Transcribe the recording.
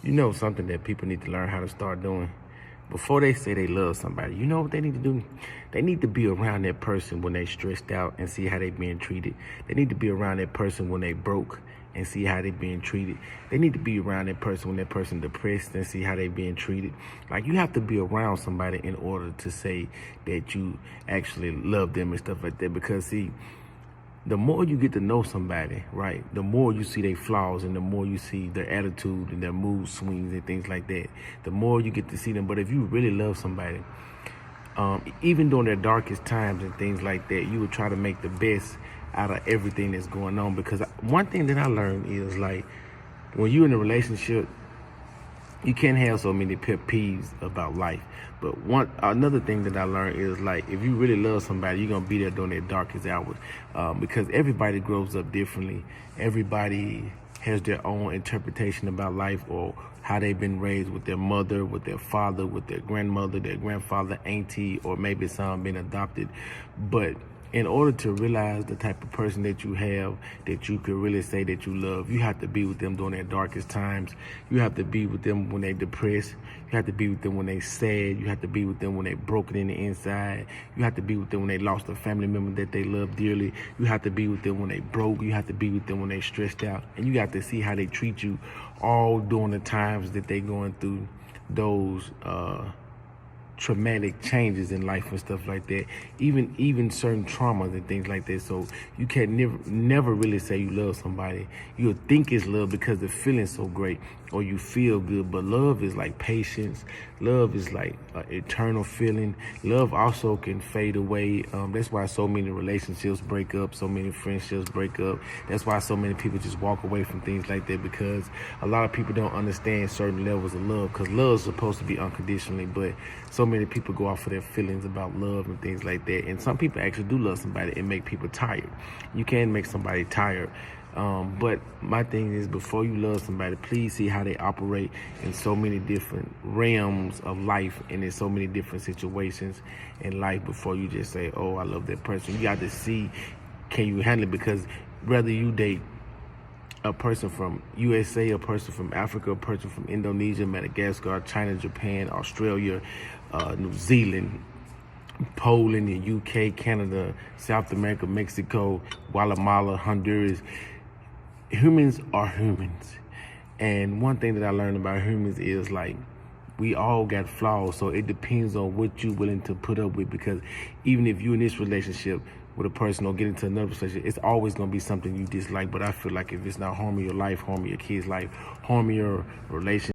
You know something that people need to learn how to start doing? Before they say they love somebody, you know what they need to do? They need to be around that person when they stressed out and see how they being treated. They need to be around that person when they broke and see how they being treated. They need to be around that person when that person depressed and see how they being treated. Like, you have to be around somebody in order to say that you actually love them and stuff like that. Because see, the more you get to know somebody, right, the more you see their flaws and the more you see their attitude and their mood swings and things like that, the more you get to see them. But if you really love somebody, even during their darkest times and things like that, you would try to make the best out of everything that's going on. Because one thing that I learned is, like, when you're in a relationship, you can't have so many pet peeves about life. But another thing that I learned is, like, if you really love somebody, you're gonna be there during their darkest hours, because everybody grows up differently. Everybody has their own interpretation about life, or how they've been raised with their mother, with their father, with their grandmother, their grandfather, auntie, or maybe some been adopted. But in order to realize the type of person that you have, that you could really say that you love, you have to be with them during their darkest times. You have to be with them when they're depressed. You have to be with them when they're sad. You have to be with them when they're broken in the inside. You have to be with them when they lost a family member that they love dearly. You have to be with them when they broke. You have to be with them when they stressed out. And you got to see how they treat you all during the times that they going through those traumatic changes in life and stuff like that, even certain traumas and things like that. So you can never really say you love somebody. You'll think it's love because the feeling's so great, or you feel good. But love is like patience. Love is like an eternal feeling. Love also can fade away. That's why so many relationships break up, so many friendships break up. That's why so many people just walk away from things like that, because a lot of people don't understand certain levels of love, because love is supposed to be unconditionally, but so many people go off of their feelings about love and things like that. And some people actually do love somebody and make people tired. You can make somebody tired. But my thing is, before you love somebody, please see how they operate in so many different realms of life and in so many different situations in life before you just say, oh, I love that person. You got to see, can you handle it? Because whether you date a person from USA, a person from Africa, a person from Indonesia, Madagascar, China, Japan, Australia, New Zealand, Poland, the UK, Canada, South America, Mexico, Guatemala, Honduras, humans are humans. And one thing that I learned about humans is, like, we all got flaws, so it depends on what you're willing to put up with. Because even if you're in this relationship with a person or get into another relationship, it's always going to be something you dislike. But I feel like if it's not harming your life, harming your kids' life, harming your relationship,